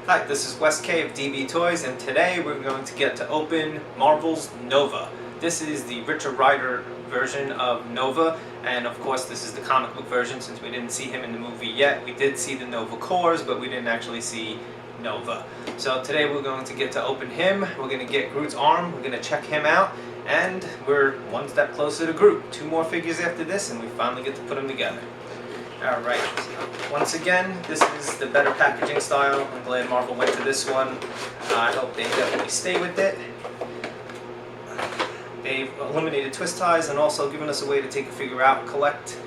Hi, this is Wes K of DB Toys, and today we're going to get to open Marvel's Nova. This is the Richard Rider version of Nova, and of course this is the comic book version since we didn't see him in the movie yet. We did see the Nova cores, but we didn't actually see Nova. So today we're going to get to open him. We're going to get Groot's arm, we're going to check him out, and we're one step closer to Groot. 2 more figures after this, and we finally get to put them together. Alright, so once again, this is the better packaging style. I'm glad Marvel went to this one. I hope they definitely stay with it. They've eliminated twist ties and also given us a way to take a figure out, collect,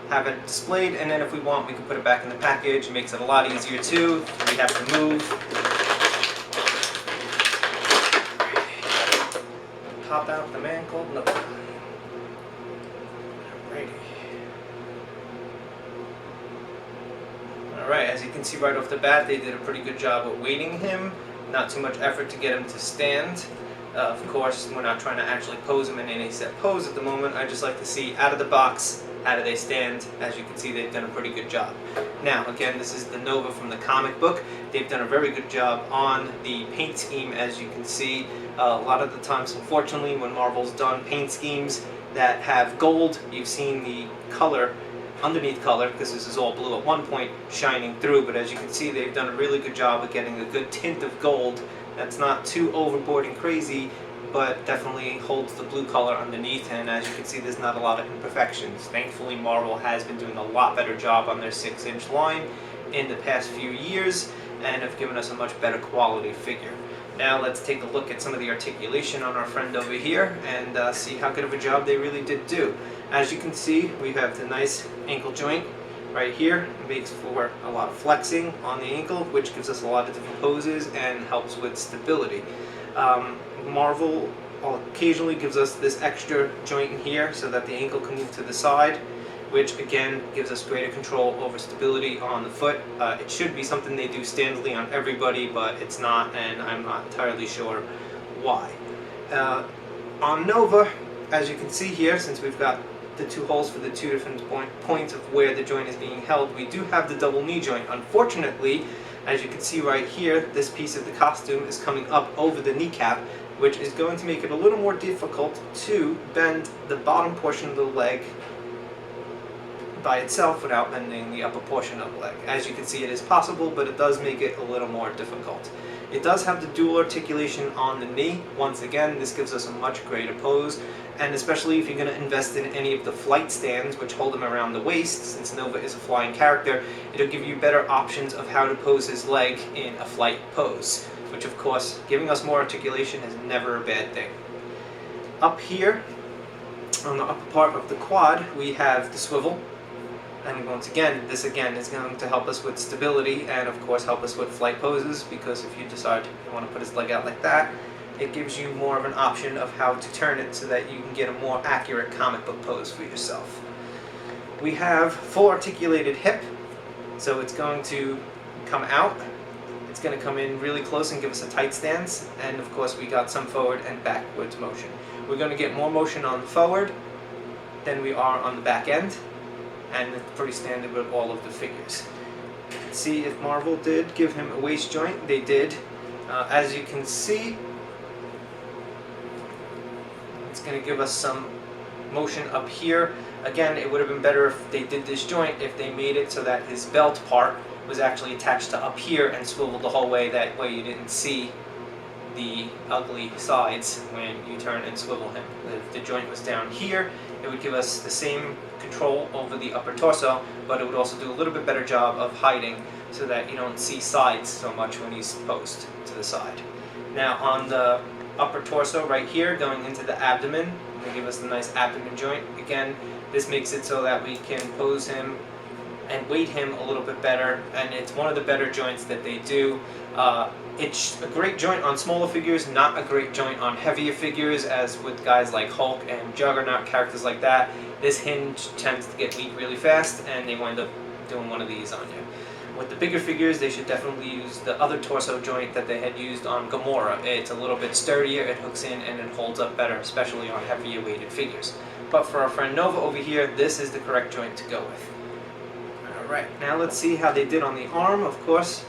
have it displayed, and then if we want we can put it back in the package. It makes it a lot easier too. We have to move. Pop out the man called Nova. Alrighty. Alright, as you can see right off the bat, they did a pretty good job of weighting him. Not too much effort to get him to stand. Of course, we're not trying to actually pose him in any set pose at the moment. I just like to see out of the box, how do they stand. As you can see, they've done a pretty good job. Now, again, this is the Nova from the comic book. They've done a very good job on the paint scheme, as you can see. A lot of the times, unfortunately, when Marvel's done paint schemes that have gold, you've seen the color underneath color, because this is all blue at one point, shining through, but as you can see they've done a really good job of getting a good tint of gold that's not too overboard and crazy, but definitely holds the blue color underneath, and as you can see there's not a lot of imperfections. Thankfully Marvel has been doing a lot better job on their 6-inch line in the past few years and have given us a much better quality figure. Now let's take a look at some of the articulation on our friend over here and see how good of a job they really did do. As you can see, we have the nice ankle joint right here. It makes for a lot of flexing on the ankle, which gives us a lot of different poses and helps with stability. Marvel occasionally gives us this extra joint in here so that the ankle can move to the side, which again gives us greater control over stability on the foot. It should be something they do standardly on everybody, but it's not, and I'm not entirely sure why. On Nova, as you can see here, since we've got the 2 holes for the 2 different points of where the joint is being held, we do have the double knee joint. Unfortunately, as you can see right here, this piece of the costume is coming up over the kneecap, which is going to make it a little more difficult to bend the bottom portion of the leg by itself without bending the upper portion of the leg. As you can see, it is possible, but it does make it a little more difficult. It does have the dual articulation on the knee. Once again, this gives us a much greater pose, and especially if you're going to invest in any of the flight stands, which hold him around the waist, since Nova is a flying character, it'll give you better options of how to pose his leg in a flight pose, which of course, giving us more articulation is never a bad thing. Up here, on the upper part of the quad, we have the swivel. And once again, this again is going to help us with stability and of course help us with flight poses, because if you decide you want to put his leg out like that, it gives you more of an option of how to turn it so that you can get a more accurate comic book pose for yourself. We have full articulated hip, so it's going to come out. It's going to come in really close and give us a tight stance, and of course we got some forward and backwards motion. We're going to get more motion on the forward than we are on the back end, and it's pretty standard with all of the figures. Let's see if Marvel did give him a waist joint. They did. As you can see, it's going to give us some motion up here. Again, it would have been better if they did this joint, if they made it so that his belt part was actually attached to up here and swiveled the whole way. That way you didn't see the ugly sides when you turn and swivel him. If the joint was down here, it would give us the same control over the upper torso, but it would also do a little bit better job of hiding so that you don't see sides so much when he's posed to the side. Now on the upper torso right here, going into the abdomen, going to give us the nice abdomen joint. Again, this makes it so that we can pose him and weight him a little bit better, and it's one of the better joints that they do. It's a great joint on smaller figures, not a great joint on heavier figures, as with guys like Hulk and Juggernaut, characters like that. This hinge tends to get weak really fast, and they wind up doing one of these on you. With the bigger figures, they should definitely use the other torso joint that they had used on Gamora. It's a little bit sturdier, it hooks in, and it holds up better, especially on heavier weighted figures. But for our friend Nova over here, this is the correct joint to go with. Alright, now let's see how they did on the arm. Of course,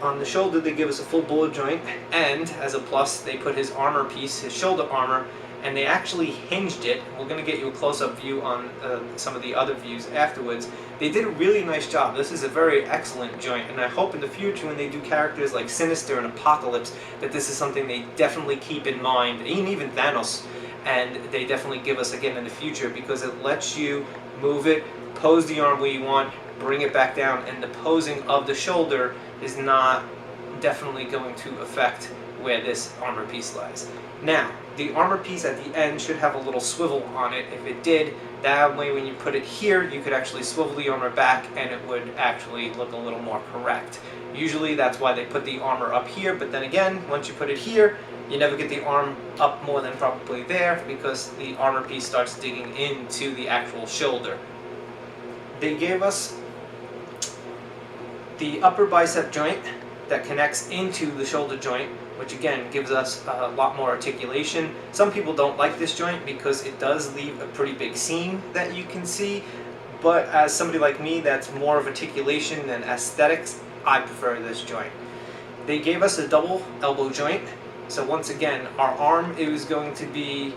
On the shoulder, they give us a full bullet joint, and as a plus, they put his armor piece, his shoulder armor, and they actually hinged it. We're going to get you a close-up view on some of the other views afterwards. They did a really nice job. This is a very excellent joint, and I hope in the future when they do characters like Sinister and Apocalypse that this is something they definitely keep in mind, and even Thanos, and they definitely give us again in the future, because it lets you move it, pose the arm where you want, bring it back down, and the posing of the shoulder is not definitely going to affect where this armor piece lies. Now, the armor piece at the end should have a little swivel on it. If it did, that way when you put it here, you could actually swivel the armor back and it would actually look a little more correct. Usually that's why they put the armor up here, but then again, once you put it here, you never get the arm up more than probably there, because the armor piece starts digging into the actual shoulder. They gave us the upper bicep joint that connects into the shoulder joint, which again gives us a lot more articulation. Some people don't like this joint because it does leave a pretty big seam that you can see, but as somebody like me that's more of articulation than aesthetics, I prefer this joint. They gave us a double elbow joint, so once again our arm is going to be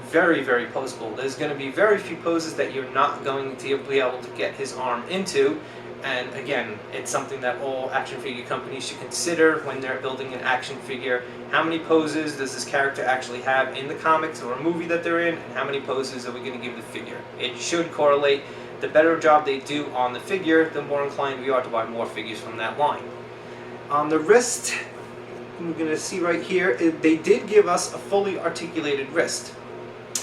very, very posable. There's going to be very few poses that you're not going to be able to get his arm into. And again, it's something that all action figure companies should consider when they're building an action figure. How many poses does this character actually have in the comics or a movie that they're in, and how many poses are we going to give the figure? It should correlate. The better job they do on the figure, the more inclined we are to buy more figures from that line. On the wrist, we're going to see right here, they did give us a fully articulated wrist.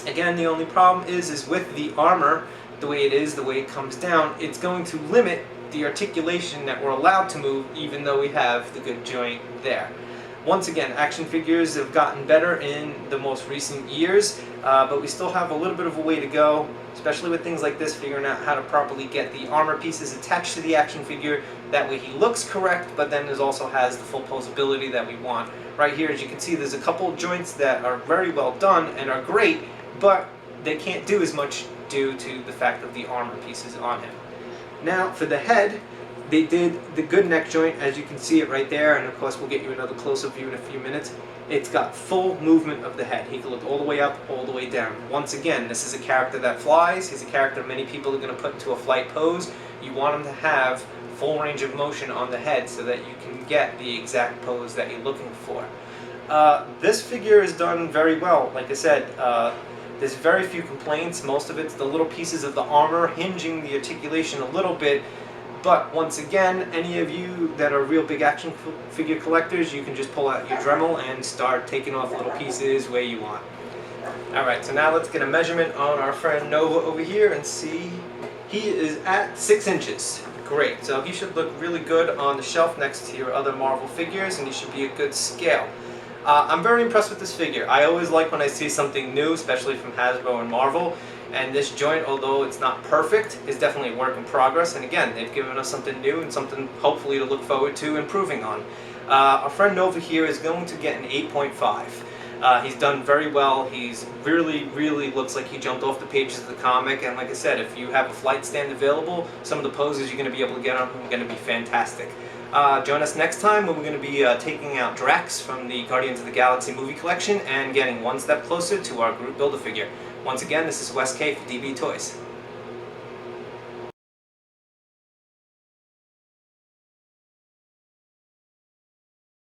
Again, the only problem is with the armor, the way it is, the way it comes down, it's going to limit the articulation that we're allowed to move, even though we have the good joint there. Once again, action figures have gotten better in the most recent years, but we still have a little bit of a way to go, especially with things like this, figuring out how to properly get the armor pieces attached to the action figure. That way he looks correct, but then it also has the full posability that we want. Right here, as you can see, there's a couple of joints that are very well done and are great, but they can't do as much due to the fact of the armor pieces on him. Now, for the head, they did the good neck joint, as you can see it right there, and of course we'll get you another close-up view in a few minutes. It's got full movement of the head. He can look all the way up, all the way down. Once again, this is a character that flies. He's a character many people are going to put into a flight pose. You want him to have full range of motion on the head so that you can get the exact pose that you're looking for. This figure is done very well. Like I said, there's very few complaints. Most of it's the little pieces of the armor hinging the articulation a little bit. But once again, any of you that are real big action figure collectors, you can just pull out your Dremel and start taking off little pieces where you want. Alright, so now let's get a measurement on our friend Nova over here and see. He is at 6 inches. Great, so he should look really good on the shelf next to your other Marvel figures, and he should be a good scale. I'm very impressed with this figure. I always like when I see something new, especially from Hasbro and Marvel, and this joint, although it's not perfect, is definitely a work in progress, and again, they've given us something new and something hopefully to look forward to improving on. Our friend Nova here is going to get an 8.5. He's done very well. He's really looks like he jumped off the pages of the comic, and like I said, if you have a flight stand available, some of the poses you're going to be able to get on him are going to be fantastic. Join us next time when we're going to be taking out Drax from the Guardians of the Galaxy movie collection and getting one step closer to our Groot Build-A-Figure. Once again, this is Wes K for DB Toys.